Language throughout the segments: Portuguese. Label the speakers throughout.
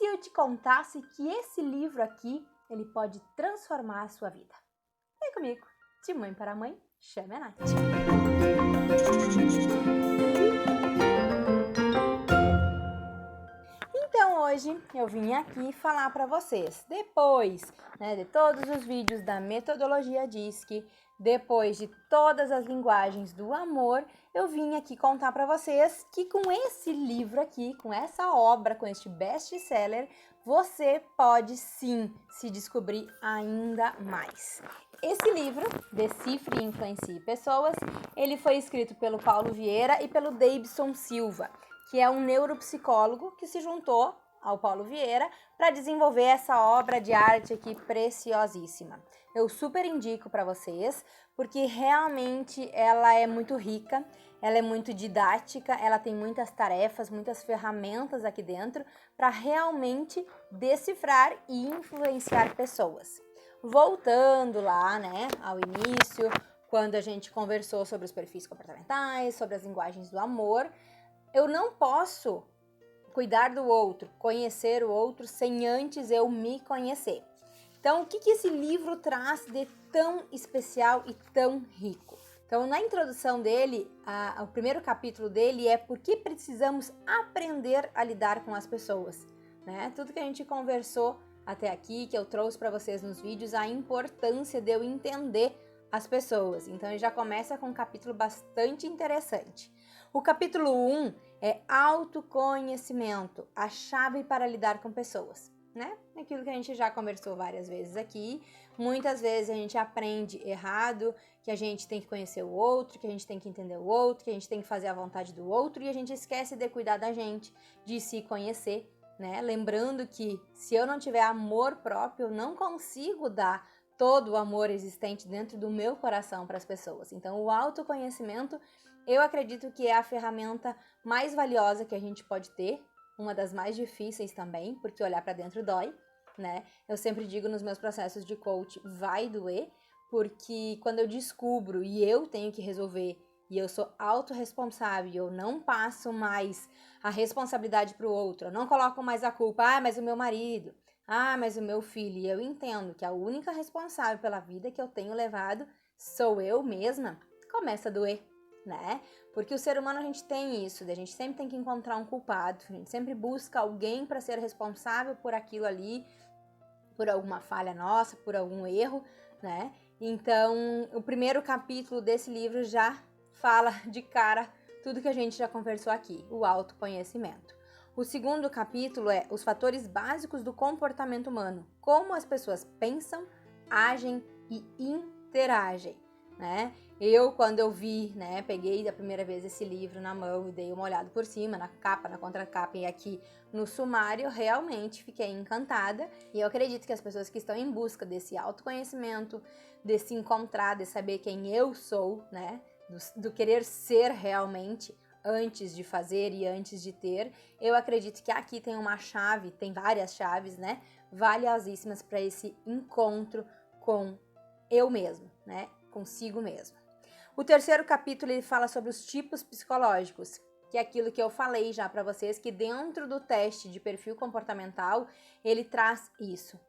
Speaker 1: eu te contasse que esse livro aqui, ele pode transformar a sua vida? Vem comigo, de mãe para mãe, chame a Nath. Então hoje eu vim aqui falar para vocês, depois de todos os vídeos da metodologia DISC, depois de todas as linguagens do amor, eu vim aqui contar para vocês que com esse livro aqui, com essa obra, com este best-seller, você pode sim se descobrir ainda mais. Esse livro, Decifre e Influencie Pessoas, ele foi escrito pelo Paulo Vieira e pelo Davidson Silva, que é um neuropsicólogo que se juntou ao Paulo Vieira para desenvolver essa obra de arte aqui preciosíssima. Eu super indico para vocês, porque realmente ela é muito rica, ela é muito didática, ela tem muitas tarefas, muitas ferramentas aqui dentro para realmente decifrar e influenciar pessoas. Voltando lá, ao início, quando a gente conversou sobre os perfis comportamentais, sobre as linguagens do amor, eu não posso cuidar do outro, conhecer o outro sem antes eu me conhecer. Então, o que esse livro traz de tão especial e tão rico? Então, na introdução dele, o primeiro capítulo dele é por que precisamos aprender a lidar com as pessoas, Tudo que a gente conversou até aqui, que eu trouxe para vocês nos vídeos, a importância de eu entender as pessoas. Então, ele já começa com um capítulo bastante interessante. O capítulo 1 é autoconhecimento, a chave para lidar com pessoas, Aquilo que a gente já conversou várias vezes aqui. Muitas vezes a gente aprende errado, que a gente tem que conhecer o outro, que a gente tem que entender o outro, que a gente tem que fazer a vontade do outro e a gente esquece de cuidar da gente, de se conhecer, Lembrando que se eu não tiver amor próprio, eu não consigo dar todo o amor existente dentro do meu coração para as pessoas. Então, o autoconhecimento, eu acredito que é a ferramenta mais valiosa que a gente pode ter, uma das mais difíceis também, porque olhar para dentro dói, Eu sempre digo nos meus processos de coach, vai doer, porque quando eu descubro e eu tenho que resolver, e eu sou autorresponsável, eu não passo mais a responsabilidade para o outro, eu não coloco mais a culpa, mas o meu marido, mas o meu filho, e eu entendo que a única responsável pela vida que eu tenho levado sou eu mesma, começa a doer, Porque o ser humano a gente tem isso, a gente sempre tem que encontrar um culpado, a gente sempre busca alguém para ser responsável por aquilo ali, por alguma falha nossa, por algum erro, Então, o primeiro capítulo desse livro já fala de cara tudo que a gente já conversou aqui, o autoconhecimento. O segundo capítulo é os fatores básicos do comportamento humano, como as pessoas pensam, agem e interagem, Eu, quando eu vi, peguei da primeira vez esse livro na mão e dei uma olhada por cima, na capa, na contracapa e aqui no sumário, realmente fiquei encantada. E eu acredito que as pessoas que estão em busca desse autoconhecimento, de se encontrar, de saber quem eu sou, do querer ser realmente, antes de fazer e antes de ter, eu acredito que aqui tem uma chave, tem várias chaves, valiosíssimas para esse encontro com eu mesmo, consigo mesmo. O terceiro capítulo ele fala sobre os tipos psicológicos, que é aquilo que eu falei já para vocês, que dentro do teste de perfil comportamental, ele traz isso,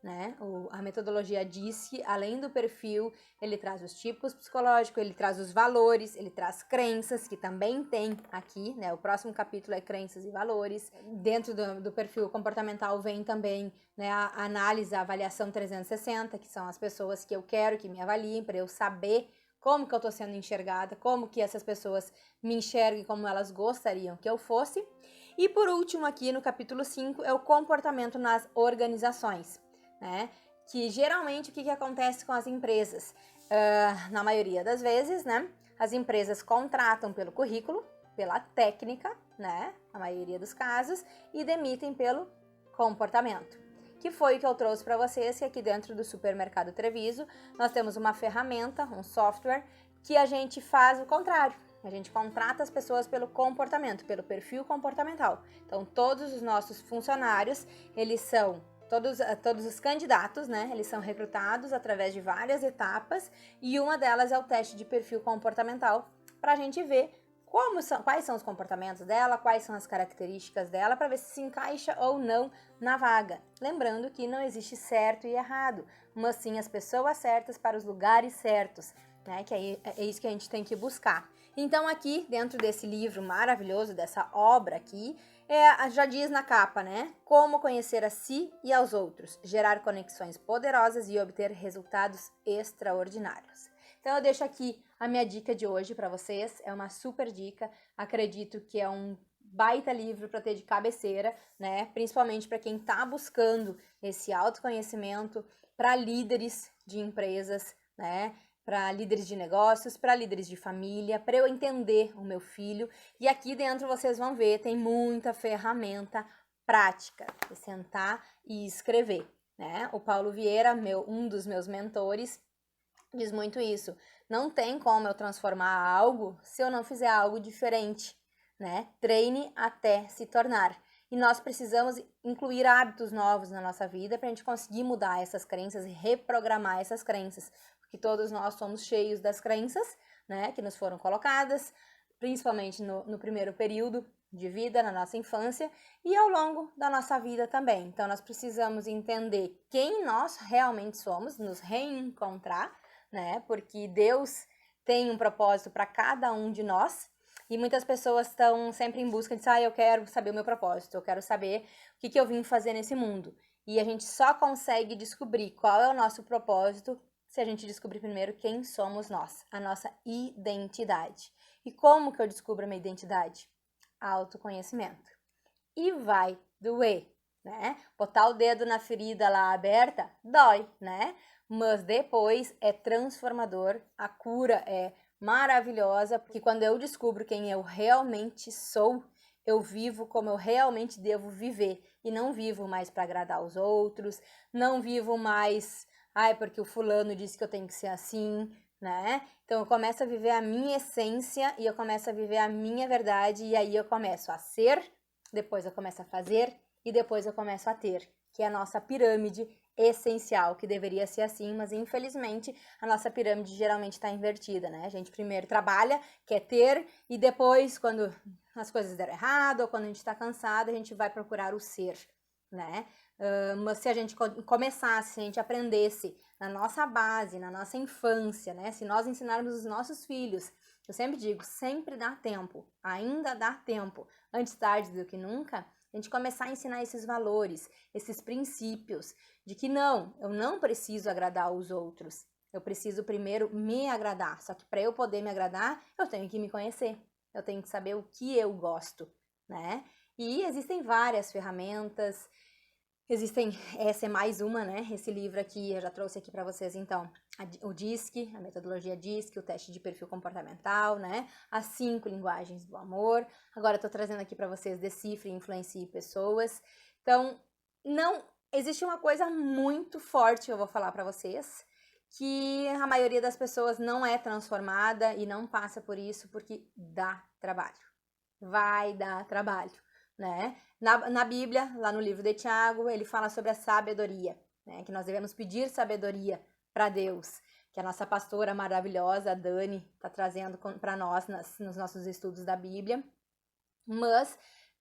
Speaker 1: A metodologia DISC, além do perfil, ele traz os tipos psicológicos, ele traz os valores, ele traz crenças, que também tem aqui, O próximo capítulo é crenças e valores. Dentro do perfil comportamental vem também, a análise, a avaliação 360, que são as pessoas que eu quero que me avaliem, para eu saber como que eu estou sendo enxergada, como que essas pessoas me enxerguem como elas gostariam que eu fosse. E por último aqui no capítulo 5 é o comportamento nas organizações, Que geralmente o que acontece com as empresas? Na maioria das vezes, as empresas contratam pelo currículo, pela técnica, na maioria dos casos, e demitem pelo comportamento. Que foi o que eu trouxe para vocês, que aqui dentro do Supermercado Treviso, nós temos uma ferramenta, um software, que a gente faz o contrário. A gente contrata as pessoas pelo comportamento, pelo perfil comportamental. Então, todos os nossos funcionários, eles são, todos os candidatos, eles são recrutados através de várias etapas, e uma delas é o teste de perfil comportamental, para a gente ver quais são os comportamentos dela, quais são as características dela, para ver se encaixa ou não na vaga. Lembrando que não existe certo e errado, mas sim as pessoas certas para os lugares certos, né? Que é isso que a gente tem que buscar. Então aqui, dentro desse livro maravilhoso, dessa obra aqui, já diz na capa, né? Como conhecer a si e aos outros, gerar conexões poderosas e obter resultados extraordinários. Então eu deixo aqui a minha dica de hoje para vocês, é uma super dica, acredito que é um baita livro para ter de cabeceira, né? Principalmente para quem está buscando esse autoconhecimento, para líderes de empresas, né? Para líderes de negócios, para líderes de família, para eu entender o meu filho. E aqui dentro vocês vão ver, tem muita ferramenta prática, de sentar e escrever, né? O Paulo Vieira, um dos meus mentores, diz muito isso. Não tem como eu transformar algo se eu não fizer algo diferente, né? Treine até se tornar. E nós precisamos incluir hábitos novos na nossa vida para a gente conseguir mudar essas crenças e reprogramar essas crenças. Porque todos nós somos cheios das crenças, né? Que nos foram colocadas, principalmente no primeiro período de vida, na nossa infância, e ao longo da nossa vida também. Então, nós precisamos entender quem nós realmente somos, nos reencontrar, né? Porque Deus tem um propósito para cada um de nós e muitas pessoas estão sempre em busca de eu quero saber o meu propósito, eu quero saber o que eu vim fazer nesse mundo. E a gente só consegue descobrir qual é o nosso propósito se a gente descobrir primeiro quem somos nós, a nossa identidade. E como que eu descubro a minha identidade? Autoconhecimento. E vai doer, né? Botar o dedo na ferida lá aberta, dói, né? Mas depois é transformador, a cura é maravilhosa, porque quando eu descubro quem eu realmente sou, eu vivo como eu realmente devo viver e não vivo mais para agradar os outros, não vivo mais, porque o fulano disse que eu tenho que ser assim, né? Então eu começo a viver a minha essência e eu começo a viver a minha verdade e aí eu começo a ser, depois eu começo a fazer e depois eu começo a ter, que é a nossa pirâmide essencial, que deveria ser assim, mas infelizmente a nossa pirâmide geralmente está invertida, né? A gente primeiro trabalha, quer ter, e depois, quando as coisas deram errado, ou quando a gente está cansado, a gente vai procurar o ser, né? Mas se a gente começasse, se a gente aprendesse na nossa base, na nossa infância, né? Se nós ensinarmos os nossos filhos, eu sempre digo, sempre dá tempo, ainda dá tempo, antes tarde do que nunca, a gente começar a ensinar esses valores, esses princípios, de que não, eu não preciso agradar os outros, eu preciso primeiro me agradar, só que para eu poder me agradar, eu tenho que me conhecer, eu tenho que saber o que eu gosto, né? E existem várias ferramentas, essa é mais uma, né? Esse livro aqui, eu já trouxe aqui para vocês, então, o DISC, a metodologia DISC, o teste de perfil comportamental, né? As 5 linguagens do amor. Agora eu tô trazendo aqui para vocês Decifre e Influencie Pessoas. Então, não existe uma coisa muito forte que eu vou falar para vocês, que a maioria das pessoas não é transformada e não passa por isso porque dá trabalho. Vai dar trabalho, né? Na Bíblia, lá no livro de Tiago, ele fala sobre a sabedoria, né? Que nós devemos pedir sabedoria para Deus, que a nossa pastora maravilhosa, a Dani, está trazendo para nós nos nossos estudos da Bíblia. Mas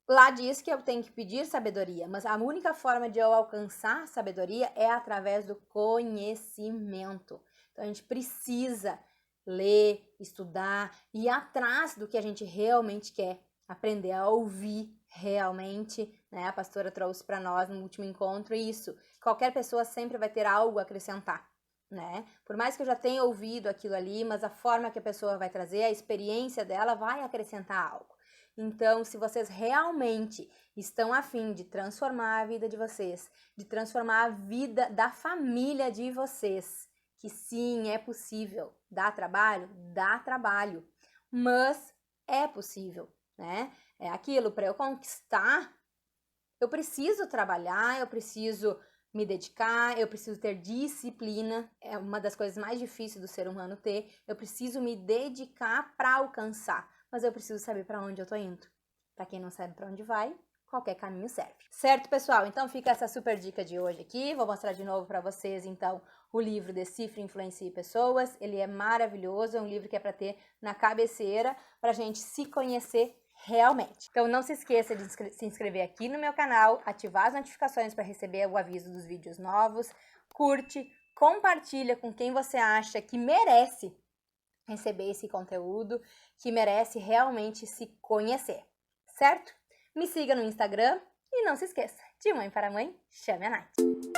Speaker 1: lá diz que eu tenho que pedir sabedoria, mas a única forma de eu alcançar sabedoria é através do conhecimento. Então a gente precisa ler, estudar e ir atrás do que a gente realmente quer, aprender a ouvir realmente, né? A pastora trouxe para nós no último encontro isso. Qualquer pessoa sempre vai ter algo a acrescentar, né? Por mais que eu já tenha ouvido aquilo ali, mas a forma que a pessoa vai trazer, a experiência dela vai acrescentar algo. Então, se vocês realmente estão a fim de transformar a vida de vocês, de transformar a vida da família de vocês, que sim, é possível. Dá trabalho? Dá trabalho. Mas é possível, né? É aquilo, para eu conquistar, eu preciso trabalhar, eu preciso me dedicar, eu preciso ter disciplina, é uma das coisas mais difíceis do ser humano ter, eu preciso me dedicar para alcançar, mas eu preciso saber para onde eu tô indo. Para quem não sabe para onde vai, qualquer caminho serve. Certo, pessoal? Então fica essa super dica de hoje aqui. Vou mostrar de novo para vocês, então, o livro Decifre, Influencie Pessoas. Ele é maravilhoso, é um livro que é para ter na cabeceira, para a gente se conhecer realmente. Então não se esqueça de se inscrever aqui no meu canal, ativar as notificações para receber o aviso dos vídeos novos, curte, compartilha com quem você acha que merece receber esse conteúdo, que merece realmente se conhecer, certo? Me siga no Instagram e não se esqueça, de mãe para mãe, chame a Nath.